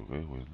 Ok, bueno.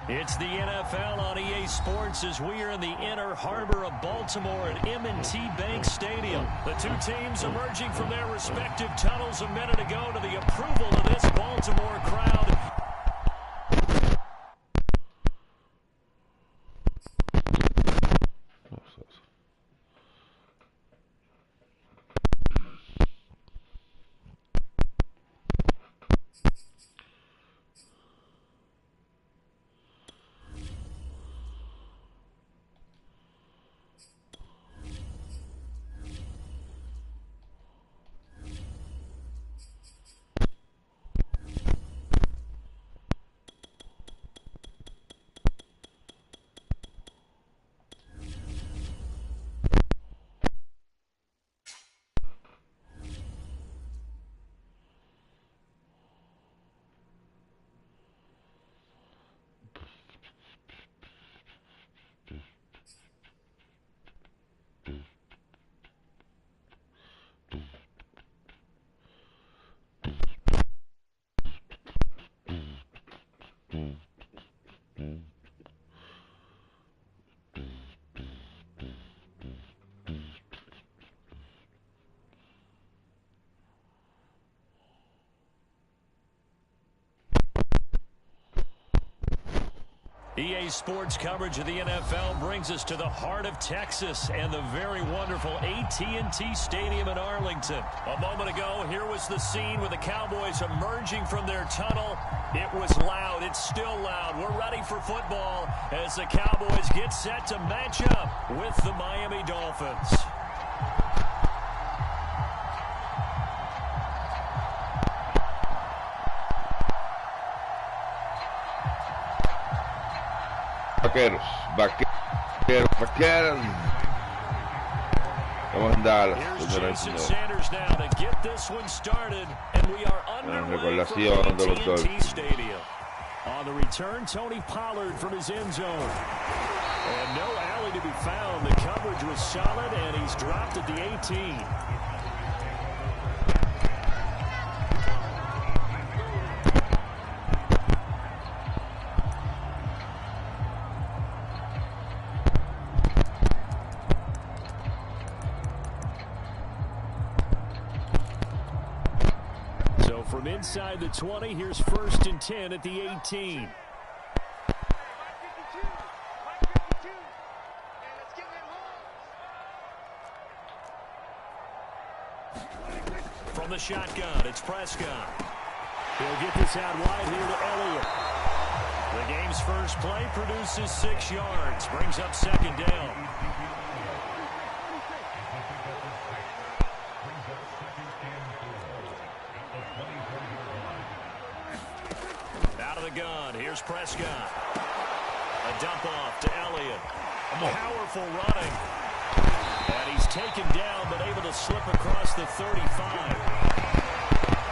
It's the NFL on EA Sports as we are in the inner harbor of Baltimore at M&T Bank Stadium. The two teams emerging from their respective tunnels a minute ago to the approval of this Baltimore crowd. EA Sports coverage of the NFL brings us to the heart of Texas and the very wonderful AT&T Stadium in Arlington. A moment ago, here was the scene with the Cowboys emerging from their tunnel. It was loud. It's still loud. We're ready for football as the Cowboys get set to match up with the Miami Dolphins. Vaqueros. Vamos a andar. Jason Sanders now to get this one started, and we are underway from AT&T Stadium. On the return, Tony Pollard from his end zone. And no alley to be found. The coverage was solid, and he's dropped at the 18. From inside the 20, here's 1st and 10 at the 18. From the shotgun, it's Prescott. He'll get this out wide here to Elliott. The game's first play produces 6 yards. Brings up second down. Out of the gun. Here's Prescott. A dump off to Elliott. Powerful running. And he's taken down, but able to slip across the 35.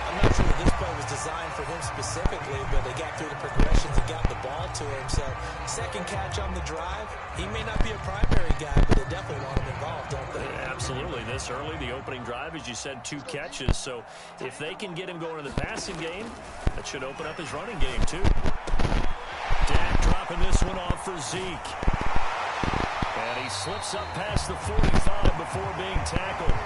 I'm not sure that this play was designed for him specifically, but they got through the progressions and got the ball to him. So, second catch on the drive. He may not be a primary guy, but they definitely want him involved, don't they? Yeah, absolutely. This early, the opening drive, as you said, 2 catches. So, if they can get him going in the passing game, that should open up his running game, too. Dak dropping this one off for Zeke. And he slips up past the 45 before being tackled.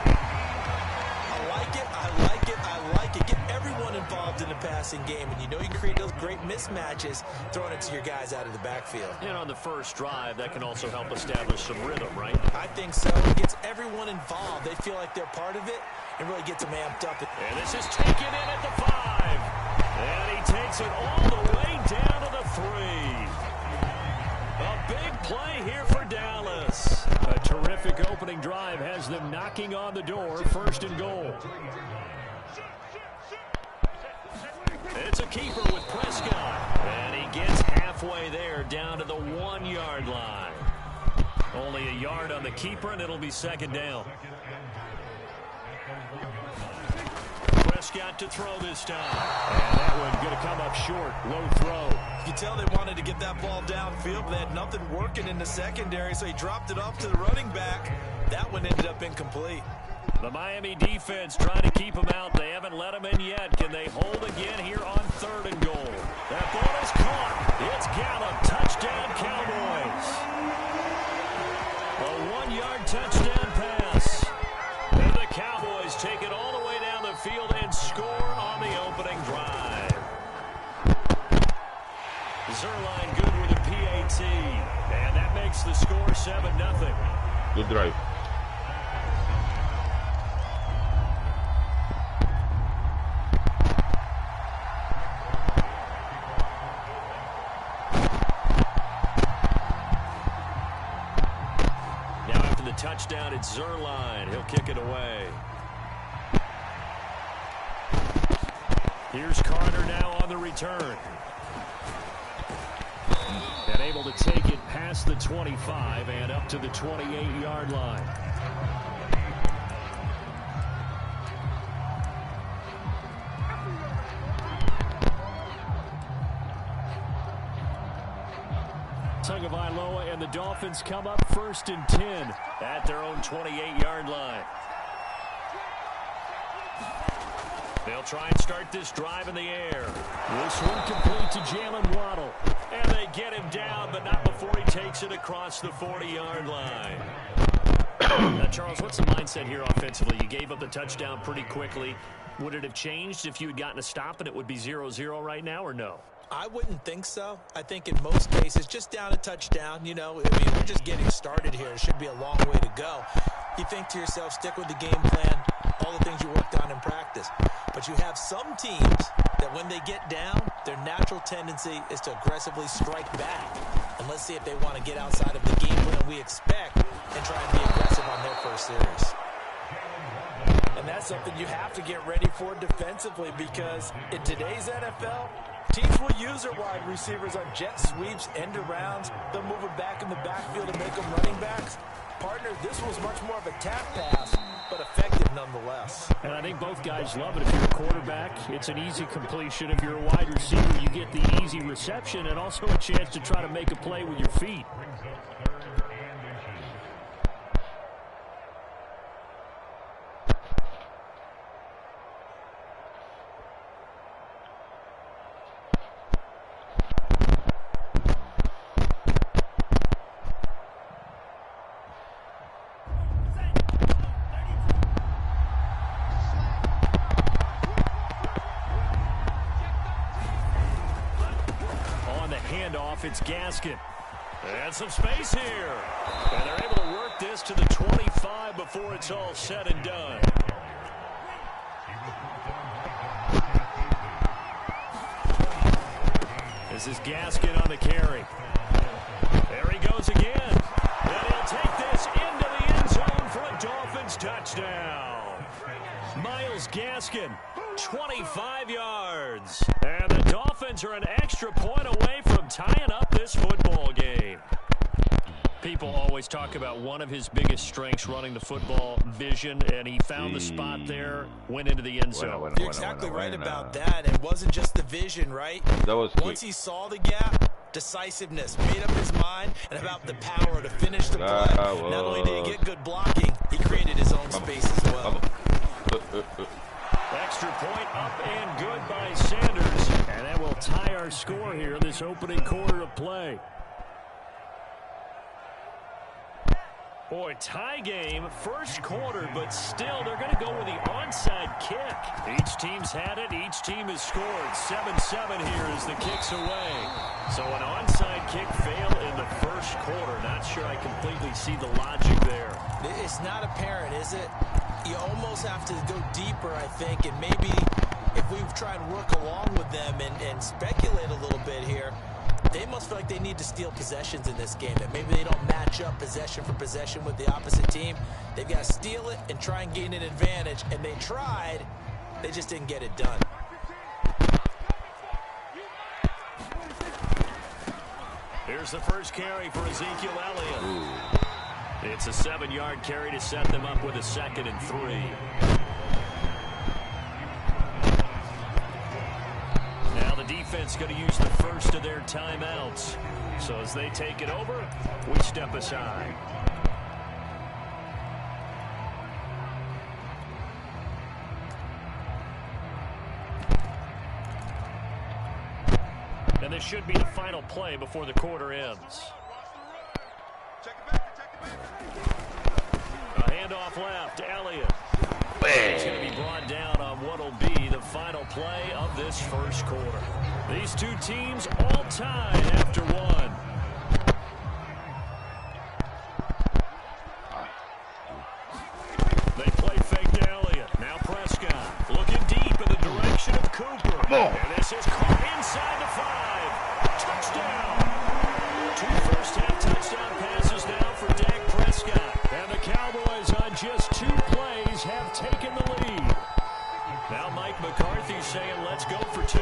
I like it, I like it, I like it. Get everyone involved in the passing game, and you know you create those great mismatches throwing it to your guys out of the backfield. And on the first drive, that can also help establish some rhythm, right? I think so. It gets everyone involved. They feel like they're part of it and really gets them amped up. And this is taken in at the 5. And he takes it all the way down to the 3. A big play here for Dallas. A terrific opening drive has them knocking on the door. 1st and goal. It's a keeper with Prescott. And he gets halfway there down to the 1-yard line. Only a yard on the keeper, and it'll be second down. Prescott to throw this time. And that one going to come up short. Low throw. You can tell they wanted to get that ball downfield, but they had nothing working in the secondary, so he dropped it off to the running back. That one ended up incomplete. The Miami defense trying to keep him out. They haven't let him in yet. Can they hold again here on 3rd and goal? That ball is caught. It's Gallup. Touchdown, Cowboys. A 1-yard touchdown pass. And the Cowboys take it all the way down the field and score on the opening drive. Zerline good with a PAT. And that makes the score 7-0. Good drive. Now after the touchdown, it's Zerline. He'll kick it away. Here's Carter now on the return. And able to take it past the 25 and up to the 28-yard line. Tagovailoa and the Dolphins come up 1st and 10 at their own 28-yard line. They'll try and start this drive in the air. This one complete to Jalen Waddle. And they get him down, but not before he takes it across the 40-yard line. Now, Charles, what's the mindset here offensively? You gave up the touchdown pretty quickly. Would it have changed if you had gotten a stop and it would be 0-0 right now, or no? I wouldn't think so. I think in most cases, just down a touchdown, you know, I mean, we're just getting started here. It should be a long way to go. You think to yourself, stick with the game plan, all the things you worked on in practice. But you have some teams that when they get down, their natural tendency is to aggressively strike back. And let's see if they want to get outside of the game plan we expect and try and be aggressive on their first series. And that's something you have to get ready for defensively, because in today's NFL, teams will use their wide receivers on jet sweeps, end arounds. They'll move it back in the backfield and make them running backs. Partner, this was much more of a tap pass, but effective nonetheless. And I think both guys love it. If you're a quarterback, it's an easy completion. If you're a wide receiver, you get the easy reception and also a chance to try to make a play with your feet. It's Gaskin. And some space here. And they're able to work this to the 25 before it's all said and done. As This is Gaskin on the carry. There he goes again. And he'll take this into the end zone for a Dolphins touchdown. Myles Gaskin, 25 yards. And the Dolphins are an extra point away from tying up this football game. People always talk about one of his biggest strengths running the football, vision, and he found the spot there, went into the end zone. You're exactly right about that. It wasn't just the vision, right? That was quick. Once he saw the gap, decisiveness, made up his mind, and about the power to finish the play. Not only did he get good blocking, he created his own space as well. Extra point up and good by Sanders. And that will tie our score here in this opening quarter of play. Boy, tie game, first quarter, but still they're going to go with the onside kick. Each team's had it. Each team has scored. 7-7 here as the kick's away. So an onside kick fail in the first quarter. Not sure I completely see the logic there. It's not apparent, is it? You almost have to go deeper, I think, and maybe if we try and work along with them and speculate a little bit here, they must feel like they need to steal possessions in this game, that maybe they don't match up possession for possession with the opposite team. They've got to steal it and try and gain an advantage, and they tried. They just didn't get it done. Here's the first carry for Ezekiel Elliott. It's a 7-yard carry to set them up with a 2nd and 3. Now the defense going to use the first of their timeouts. So as they take it over, we step aside. And this should be the final play before the quarter ends. A handoff left, Elliott. He's going to be brought down on what will be the final play of this first quarter. These two teams all tied after one. They play fake to Elliott. Now Prescott looking deep in the direction of Cooper. And this is caught inside the 5. Touchdown. 2 first-half touchdown passes now for Dak Prescott. And the Cowboys on just 2 plays have taken the lead. Now Mike McCarthy saying let's go for 2.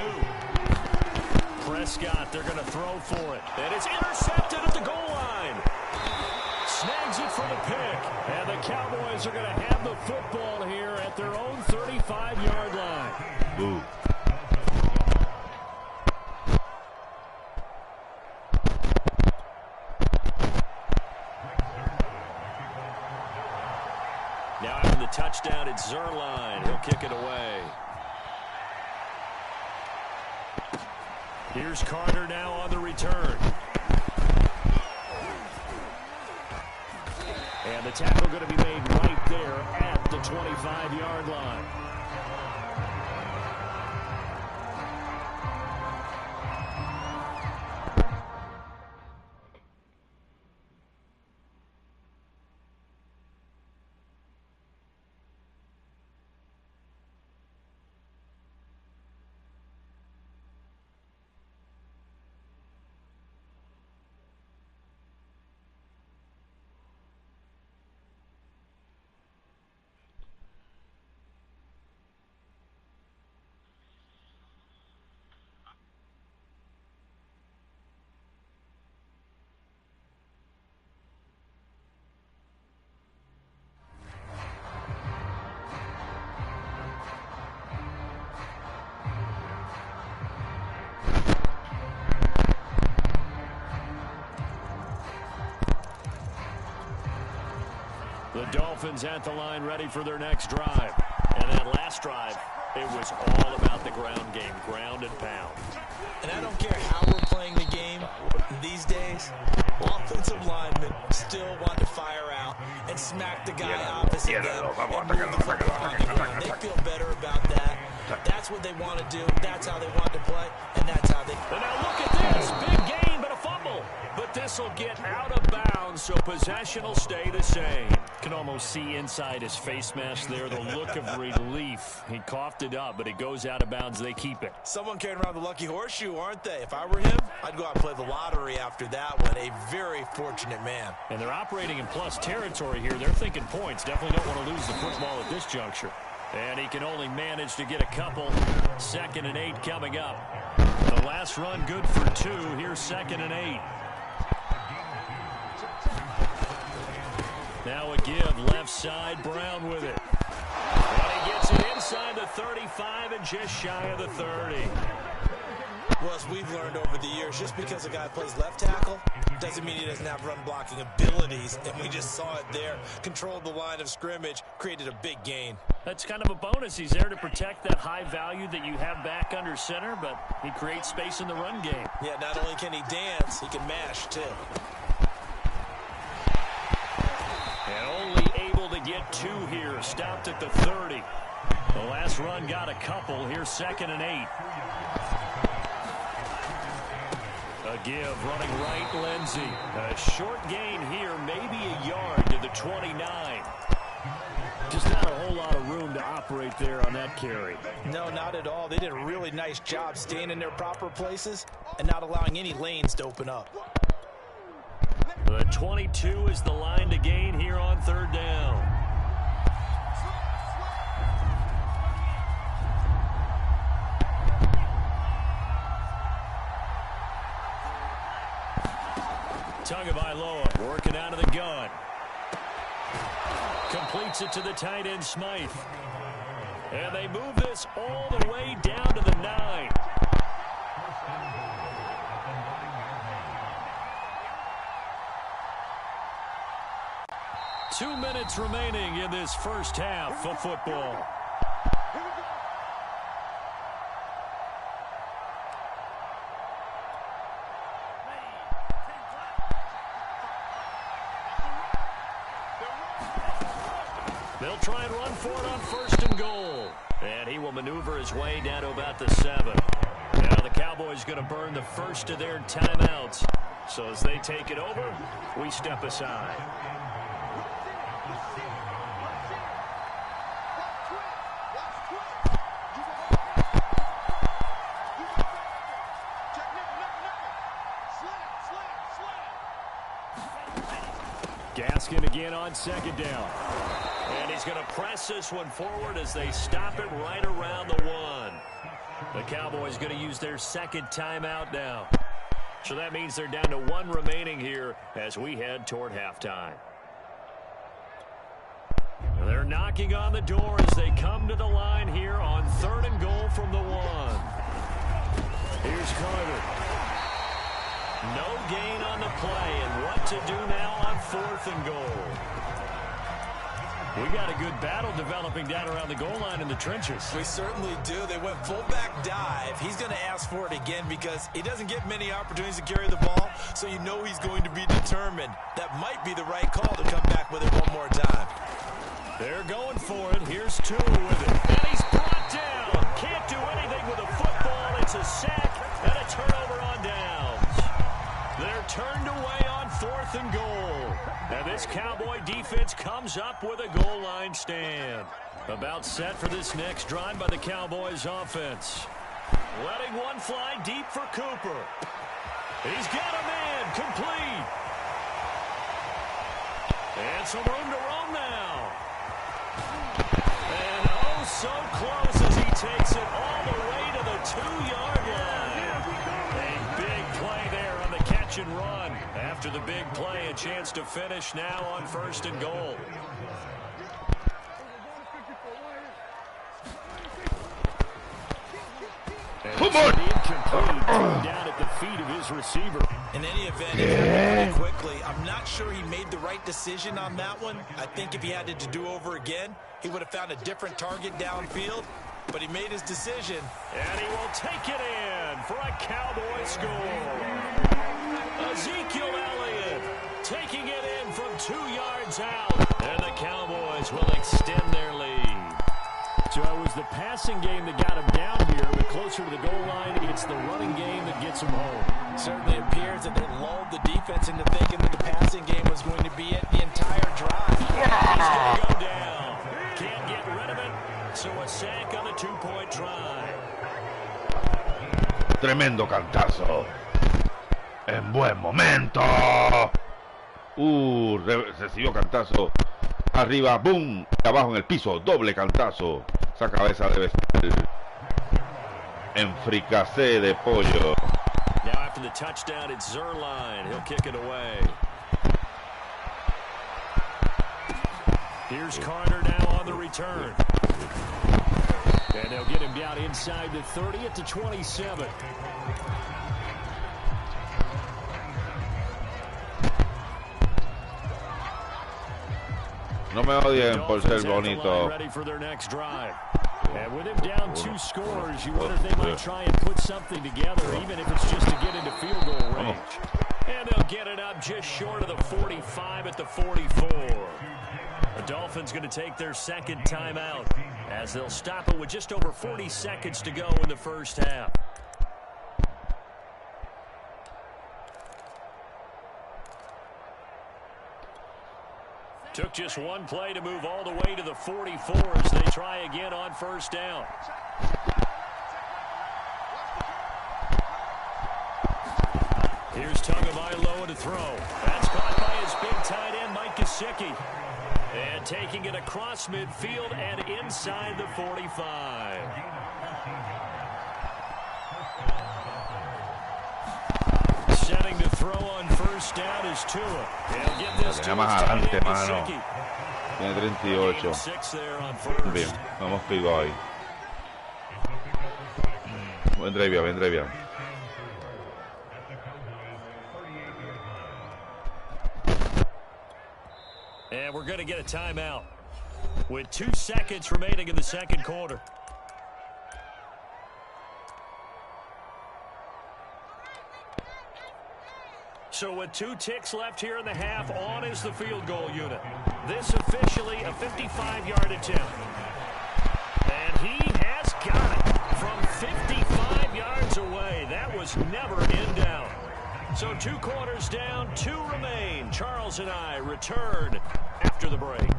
Prescott, they're going to throw for it. And it's intercepted at the goal line. Snags it for the pick. And the Cowboys are going to have the football here at their own 35-yard line. Boo. Now after the touchdown, it's Zerline. He'll kick it away. Here's Carter now on the return. And the tackle going to be made right there at the 25-yard line. The Dolphins at the line ready for their next drive. And that last drive, it was all about the ground game, ground and pound. And I don't care how we're playing the game these days, offensive linemen still want to fire out and smack the guy opposite them and move the football on the ground. They feel better about that. That's what they want to do. That's how they want to play, and that's how they... And now look at this. Big gain, but a fumble. But this pass will get out of bounds, so possession will stay the same. Can almost see inside his face mask there the look of relief. He coughed it up, but it goes out of bounds. They keep it. Someone carrying around the lucky horseshoe, aren't they? If I were him, I'd go out and play the lottery after that one. A very fortunate man. And they're operating in plus territory here. They're thinking points. Definitely don't want to lose the football at this juncture. And he can only manage to get a couple. 2nd and 8 coming up. The last run good for 2. Here's 2nd and 8. Now a give left side. Brown with it. And he gets it inside the 35 and just shy of the 30. Well, as we've learned over the years, just because a guy plays left tackle doesn't mean he doesn't have run blocking abilities. And we just saw it there. Controlled the line of scrimmage, created a big gain. That's kind of a bonus. He's there to protect that high value that you have back under center, but he creates space in the run game. Yeah, not only can he dance, he can mash too. And only able to get 2 here. Stopped at the 30. The last run got a couple. Here's 2nd and 8. A give running right, Lindsey. A short gain here, maybe a yard to the 29. Just not a whole lot of room to operate there on that carry. No, not at all. They did a really nice job staying in their proper places and not allowing any lanes to open up. The 22 is the line to gain here on 3rd down. Tagovailoa working out of the gun. Completes it to the tight end, Smythe. And they move this all the way down to the 9. Two minutes remaining in this first half of football. They'll try and run for it on 1st and goal. And he will maneuver his way down to about the 7. Now the Cowboys going to burn the first of their timeouts. So as they take it over, we step aside. Gaskin again on 2nd down. And he's going to press this one forward as they stop it right around the 1. The Cowboys going to use their 2nd timeout now. So that means they're down to 1 remaining here as we head toward halftime. They're knocking on the door as they come to the line here on 3rd and goal from the 1. Here's Carter. No gain on the play, and what to do now on 4th and goal. We got a good battle developing down around the goal line in the trenches. We certainly do. They went fullback dive. He's going to ask for it again because he doesn't get many opportunities to carry the ball, so you know he's going to be determined. That might be the right call to come back with it one more time. They're going for it. Here's 2 with it. And he's brought down. Can't do anything with a football. It's a sack and a turnover on downs. They're turned away on 4th and goal. And this Cowboy defense comes up with a goal line stand. About set for this next drive by the Cowboys offense. Letting one fly deep for Cooper. He's got a man complete. And some room to roam now. And oh, so close as he takes it all the way to the 2-yard line. A big play there on the catch and run. After the big play, a chance to finish now on 1st and goal. Come on! Incomplete, down at the feet of his receiver. In any event, if he ran it quickly, I'm not sure he made the right decision on that one. I think if he had to do over again, he would have found a different target downfield. But he made his decision. And he will take it in for a Cowboy score. Ezekiel Elliott taking it in from 2 yards out. And the Cowboys will extend their lead. So it was was the passing game that got him down here, but closer to the goal line, it's the running game that gets him home. Certainly appears that they lulled the defense into thinking that the passing game was going to be it the entire drive. He's going to go down. Can't get rid of it, so a sack on the two-point try. Tremendo cantazo. En buen momento. Recibió cantazo. Arriba, boom. Abajo en el piso, doble cantazo. Esa cabeza debe estar en fricasé de pollo. Now after the touchdown, it's Zerline. He'll kick it away. Here's Carter now on the return. And they'll get him down inside the 30 at the 27. No me odien por ser bonito. Ready for their next drive. And with him down 2 scores, you wonder if they might try and put something together, even if it's just to get into field goal range. And they'll get it up just short of the 45 at the 44. The Dolphins going to take their second timeout as they'll stop it with just over 40 seconds to go in the first half. Took just one play to move all the way to the 44 as they try again on first down. Here's Tagovailoa to throw. That's caught by his big tight end, Mike Gesicki. And taking it across midfield and inside the 45. Setting to throw on first down is Tua. He'll get this to más his adelante, tight end, mano. Gesicki. Tiene 38. 6 there on first. Bien, vamos pigo ahí. Vendré bien. And we're going to get a timeout with 2 seconds remaining in the second quarter. So with 2 ticks left here in the half, on is the field goal unit. This officially a 55-yard attempt. And he has got it from 55 yards away. That was never in doubt. So 2 quarters down, 2 remain. Charles and I return after the break.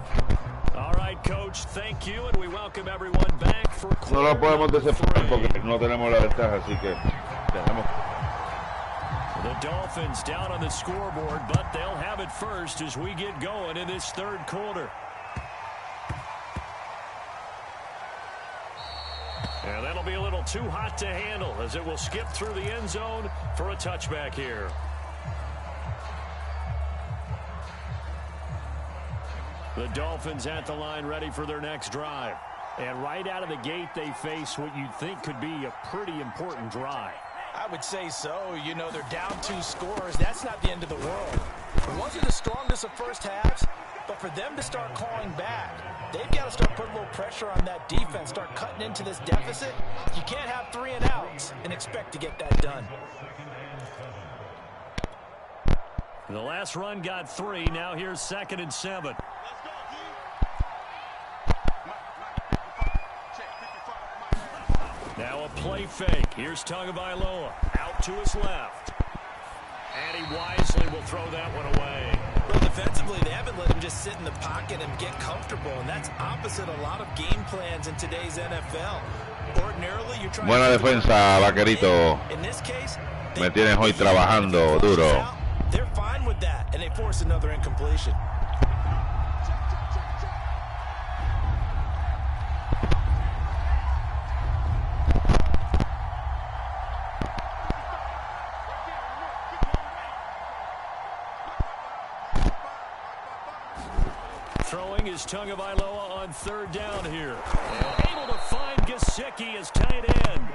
All right, Coach, thank you, and we welcome everyone back for No lo podemos desesperar porque no tenemos la ventaja, así que tenemos. The Dolphins down on the scoreboard, but they'll have it first as we get going in this third quarter. And that'll be a little too hot to handle as it will skip through the end zone for a touchback here. The Dolphins at the line ready for their next drive. And right out of the gate, they face what you'd think could be a pretty important drive. I would say so. You know, they're down 2 scores. That's not the end of the world. It wasn't the strongest of first halves, but for them to start calling back, they've got to start putting a little pressure on that defense, start cutting into this deficit. You can't have 3 and outs and expect to get that done. The last run got 3. Now here's 2nd and 7. Now a play fake. Here's Tagovailoa out to his left. And he wisely will throw that one away. Well, defensively, they haven't let him just sit in the pocket and get comfortable, and that's opposite a lot of game plans in today's NFL. Ordinarily, you're trying Buena defensa, vaquerito. In this case, Me tienes hoy trabajando duro. They're fine with that, and they force another incompletion. Throwing is Tagovailoa on 3rd down here. And able to find Gesicki as tight end.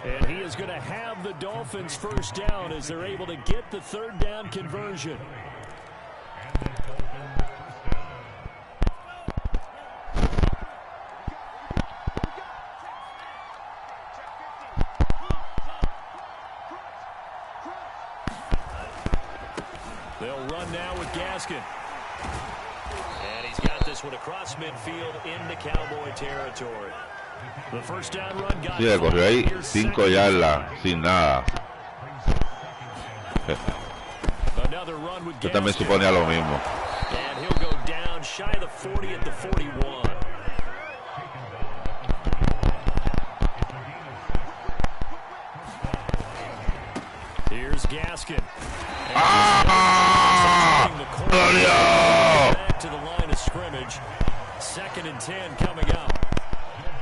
And he is going to have the Dolphins first down as they're able to get the 3rd down conversion. They'll run now with Gaskin. And he's got this one across midfield into Cowboy territory. Sí, le corrió ahí 5 yardas sin nada. Yo también suponía lo mismo. ¡Ah!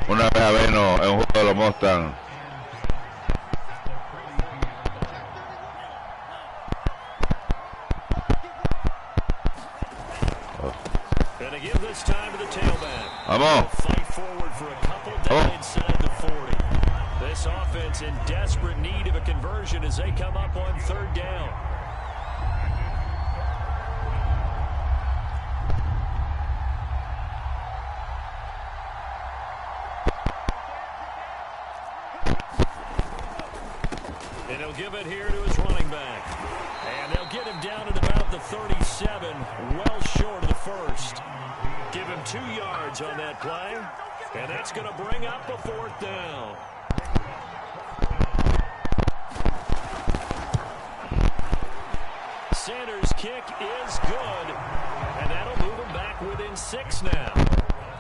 Una vez a menos en un juego de los Mustang. Vamos. This offense in desperate need of a conversion as they come up on 3rd down. And he'll give it here to his running back. And they'll get him down at about the 37, well short of the first. Give him 2 yards on that play. And that's going to bring up a 4th down. Sanders' kick is good, and that'll move him back within 6 now.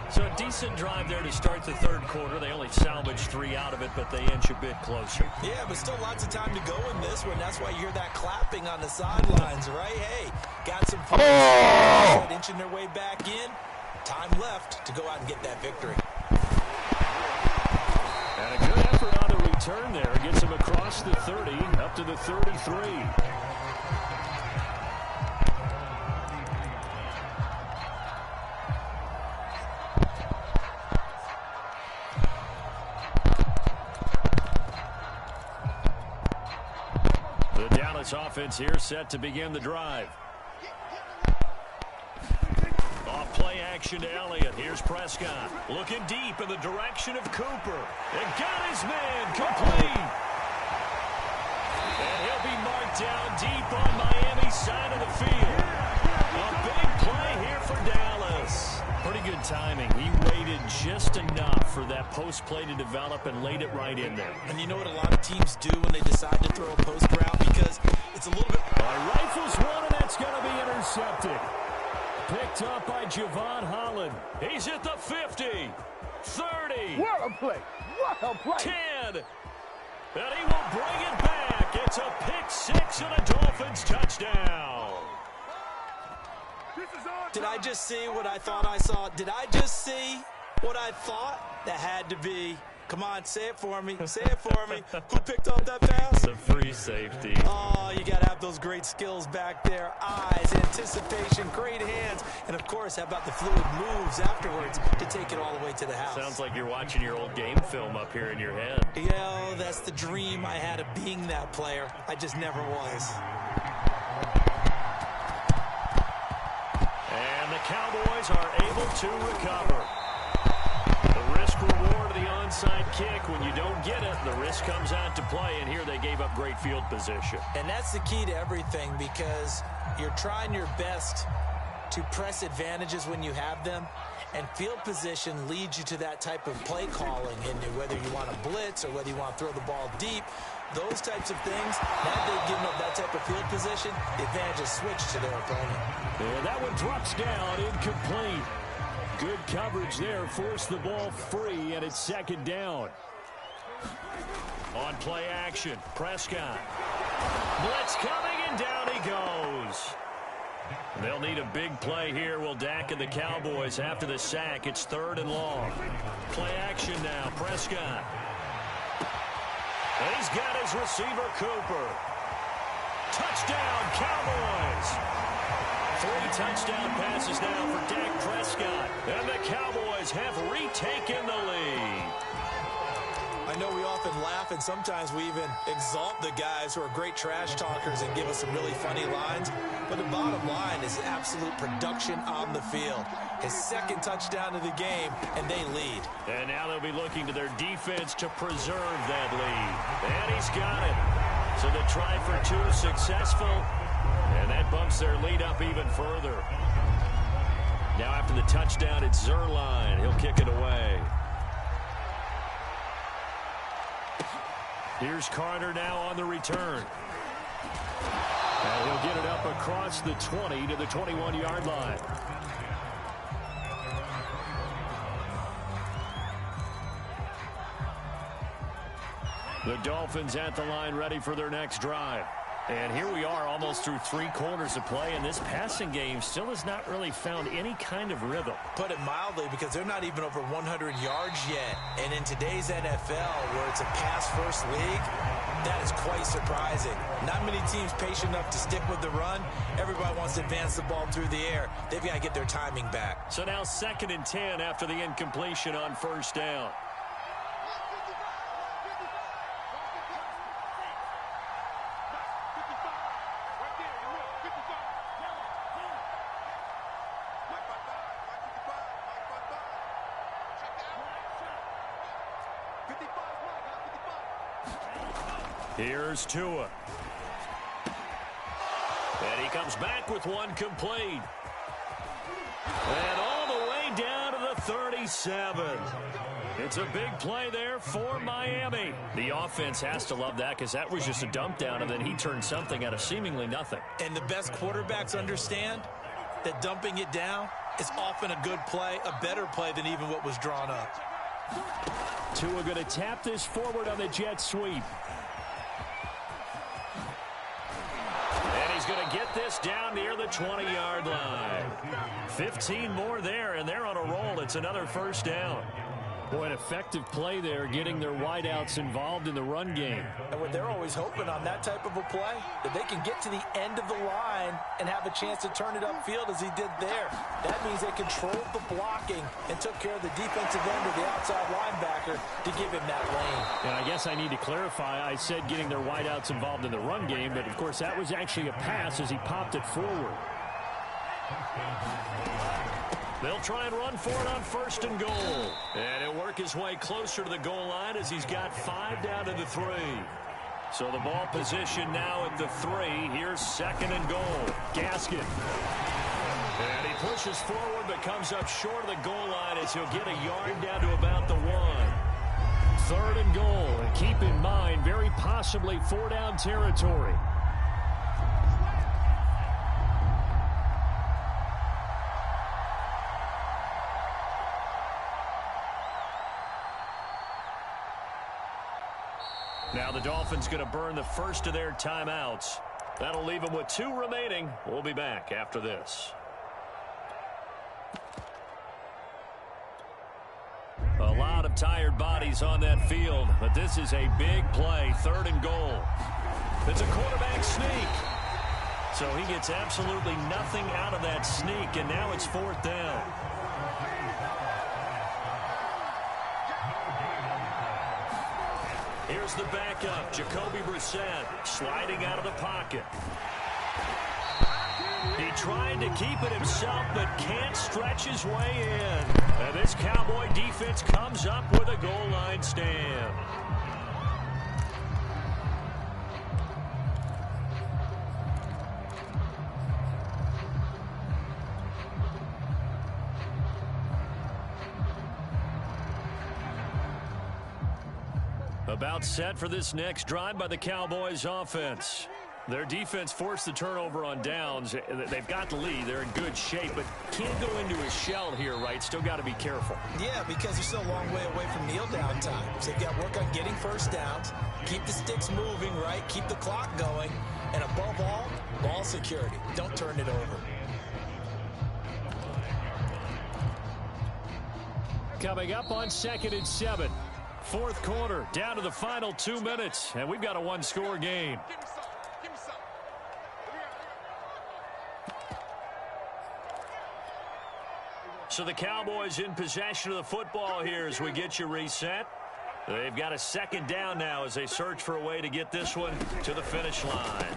So a decent drive there to start the 3rd quarter. They only salvaged 3 out of it, but they inch a bit closer. Yeah, but still lots of time to go in this one. That's why you hear that clapping on the sidelines, right? Hey, got some points, inching their way back in. Time left to go out and get that victory. And a good effort on the return there. Gets him across the 30, up to the 33. The Dallas offense here set to begin the drive. Off play action to Elliott. Here's Prescott. Looking deep in the direction of Cooper. And got his man complete. And he'll be marked down deep on Miami's side of the field. A big play here for Dallas. Pretty good timing. He waited just enough for that post play to develop and laid it right in there. And you know what a lot of teams do when they decide to throw a post route? Because it's a little bit... Rifles one, and that's going to be intercepted. Picked up by Javon Holland. He's at the 50, 30. What a play. What a play. 10. And he will bring it back. It's a pick 6 and a Dolphins touchdown. Did I just see what I thought I saw? Did I just see what I thought? That had to be. Come on, say it for me. Say it for me. Who picked up that pass? The free safety. Oh, you got to have those great skills back there. Eyes, anticipation, great hands. And, of course, how about the fluid moves afterwards to take it all the way to the house? Sounds like you're watching your old game film up here in your head. Yeah, that's the dream I had of being that player. I just never was. And the Cowboys are able to recover. The risk-reward of the onside kick. When you don't get it, the risk comes out to play, and here they gave up great field position. And that's the key to everything, because you're trying your best to press advantages when you have them, and field position leads you to that type of play calling, and whether you want to blitz or whether you want to throw the ball deep, those types of things, now they've given up that type of field position, the advantage is switched to their opponent. And that one drops down, incomplete. Good coverage there, forced the ball free, and it's 2nd down. On play action, Prescott. Blitz coming, and down he goes. They'll need a big play here. Will Dak and the Cowboys after the sack. It's 3rd and long. Play action now, Prescott. And he's got his receiver, Cooper. Touchdown, Cowboys. 3 touchdown passes now for Dak Prescott. And the Cowboys have retaken the lead. I know we often laugh, and sometimes we even exalt the guys who are great trash talkers and give us some really funny lines. But the bottom line is absolute production on the field. His 2nd touchdown of the game, and they lead. And now they'll be looking to their defense to preserve that lead. And he's got it. So the try for 2 is successful. And that bumps their lead up even further. Now after the touchdown, it's Zerline. He'll kick it away. Here's Carter now on the return. And he'll get it up across the 20 to the 21-yard line. The Dolphins at the line ready for their next drive. And here we are almost through 3 quarters of play, and this passing game still has not really found any kind of rhythm. Put it mildly, because they're not even over 100 yards yet. And in today's NFL, where it's a pass-first league, that is quite surprising. Not many teams patient enough to stick with the run. Everybody wants to advance the ball through the air. They've got to get their timing back. So now 2nd and 10 after the incompletion on first down. Here's Tua. And he comes back with one complete. And all the way down to the 37. It's a big play there for Miami. The offense has to love that, because that was just a dump down, and then he turned something out of seemingly nothing. And the best quarterbacks understand that dumping it down is often a good play, a better play than even what was drawn up. Tua going to tap this forward on the jet sweep. He's going to get this down near the 20-yard line. 15 more there, and they're on a roll. It's another first down. Boy, an effective play there, getting their wideouts involved in the run game. And what they're always hoping on that type of a play, that they can get to the end of the line and have a chance to turn it upfield as he did there. That means they controlled the blocking and took care of the defensive end of the outside linebacker to give him that lane. And I guess I need to clarify, I said getting their wideouts involved in the run game, but of course that was actually a pass as he popped it forward. They'll try and run for it on 1st and goal. And he'll work his way closer to the goal line as he's got 5 down to the 3. So the ball position now at the 3. Here's 2nd and goal. Gaskin. And he pushes forward but comes up short of the goal line as he'll get a yard down to about the 1. 3rd and goal. And keep in mind, very possibly 4-down territory. Now the Dolphins going to burn the first of their timeouts. That'll leave them with 2 remaining. We'll be back after this. A lot of tired bodies on that field, but this is a big play. 3rd and goal. It's a quarterback sneak. So he gets absolutely nothing out of that sneak, and now it's 4th down. Here's the backup, Jacoby Brissett, sliding out of the pocket. He tried to keep it himself, but can't stretch his way in. And this Cowboy defense comes up with a goal line stand. About set for this next drive by the Cowboys offense. Their defense forced the turnover on downs. They've got the lead. They're in good shape, but can't go into a shell here, right? Still got to be careful. Yeah, because they're still a long way away from kneel down time. So they've got to work on getting first downs, keep the sticks moving, right? Keep the clock going, and above all, ball security. Don't turn it over. Coming up on 2nd and 7. 4th quarter, down to the final 2 minutes, and we've got a 1-score game. So the Cowboys in possession of the football here as we get you reset. They've got a 2nd down now as they search for a way to get this one to the finish line.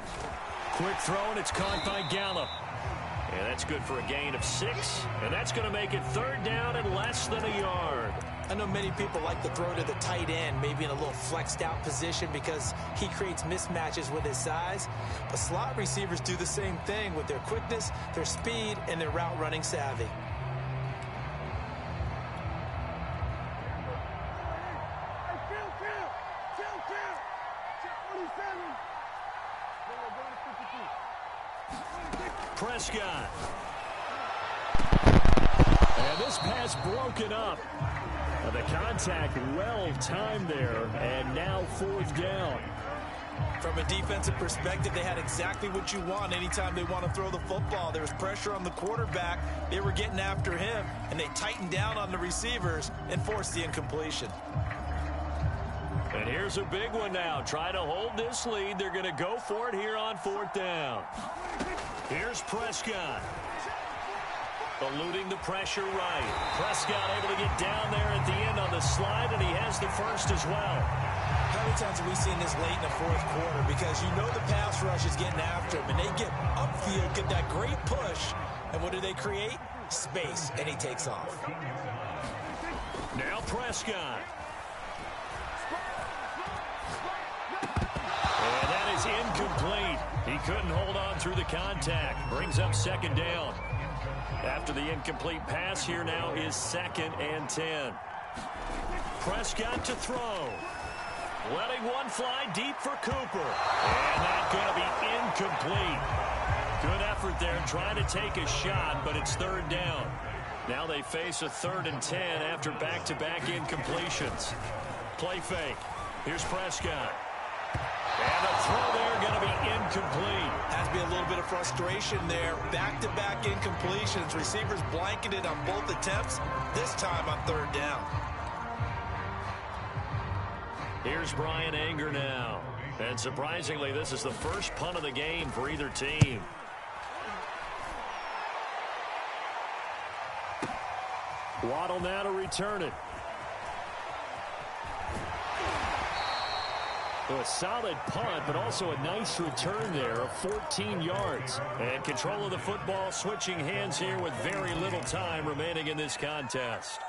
Quick throw, and it's caught by Gallup. And that's good for a gain of 6, and that's going to make it 3rd down and less than a yard. I know many people like to throw to the tight end, maybe in a little flexed out position because he creates mismatches with his size. But slot receivers do the same thing with their quickness, their speed, and their route running savvy. Prescott. And this pass broken up. The contact well timed there, and now 4th down. From a defensive perspective, they had exactly what you want anytime they want to throw the football. There was pressure on the quarterback. They were getting after him, and they tightened down on the receivers and forced the incompletion. And here's a big one now. Trying to hold this lead. They're going to go for it here on 4th down. Here's Prescott. Eluding the pressure right. Prescott able to get down there at the end on the slide, and he has the first as well. How many times have we seen this late in the 4th quarter? Because you know the pass rush is getting after him, and they get upfield, get that great push, and what do they create? Space, and he takes off. Now Prescott. And that is incomplete. He couldn't hold on through the contact. Brings up 2nd down. After the incomplete pass, here now is 2nd and 10. Prescott to throw. Letting one fly deep for Cooper. And that's going to be incomplete. Good effort there trying to take a shot, but it's 3rd down. Now they face a 3rd and 10 after back-to-back incompletions. Play fake. Here's Prescott. And the throw there going to be incomplete. Has to be a little bit of frustration there. Back-to-back incompletions. Receivers blanketed on both attempts, this time on 3rd down. Here's Brian Anger now. And surprisingly, this is the first punt of the game for either team. Waddle now to return it. A solid punt, but also a nice return there of 14 yards. And control of the football, switching hands here with very little time remaining in this contest.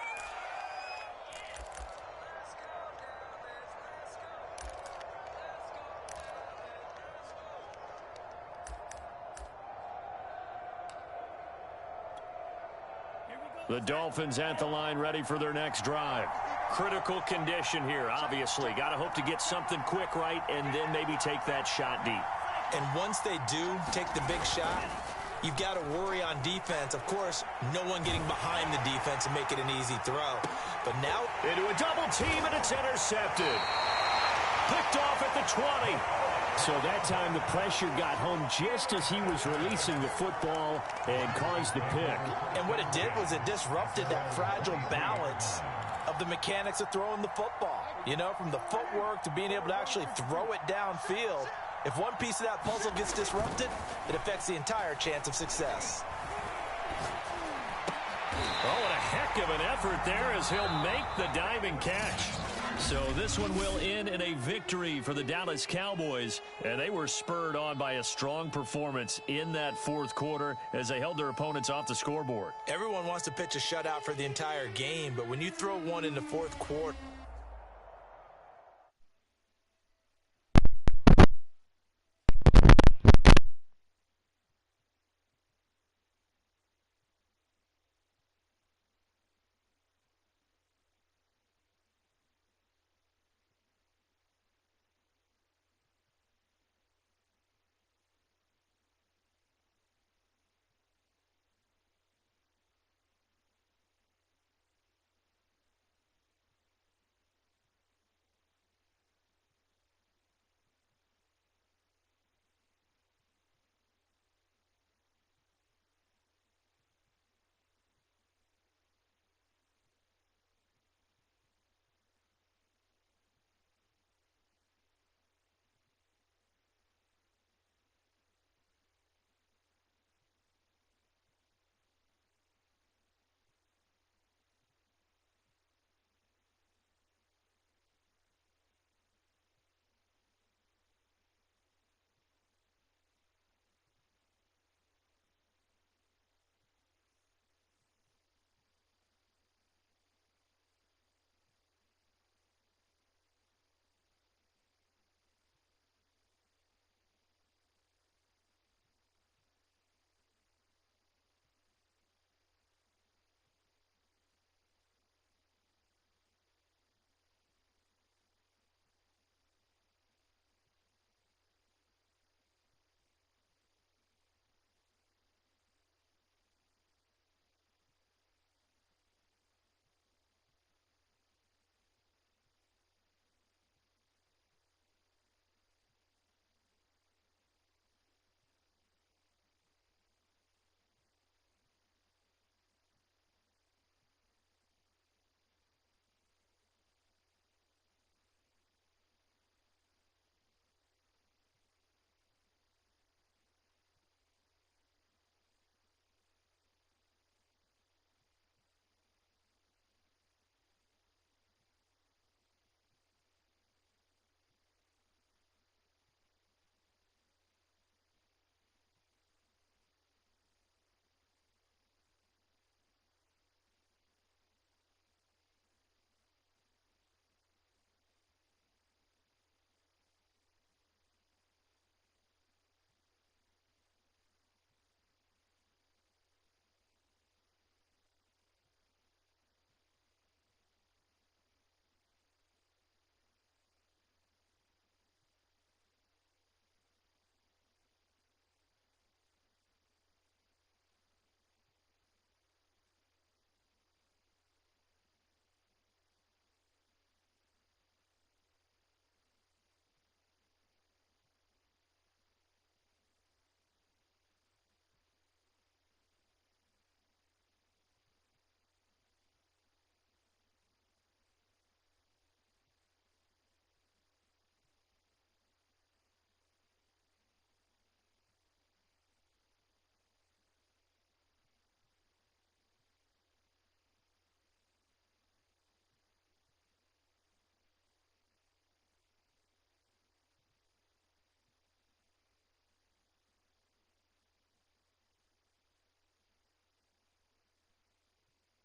The Dolphins at the line, ready for their next drive. Critical condition here, obviously. Got to hope to get something quick right and then maybe take that shot deep. And once they do take the big shot, you've got to worry on defense. Of course, no one getting behind the defense and make it an easy throw. But now into a double team, and it's intercepted. Picked off at the 20. So that time the pressure got home just as he was releasing the football and caused the pick. And what it did was it disrupted that fragile balance of the mechanics of throwing the football. You know, from the footwork to being able to actually throw it downfield. If one piece of that puzzle gets disrupted, it affects the entire chance of success. Oh, what a heck of an effort there as he'll make the diving catch. So this one will end in a victory for the Dallas Cowboys, and they were spurred on by a strong performance in that 4th quarter as they held their opponents off the scoreboard. Everyone wants to pitch a shutout for the entire game, but when you throw one in the 4th quarter,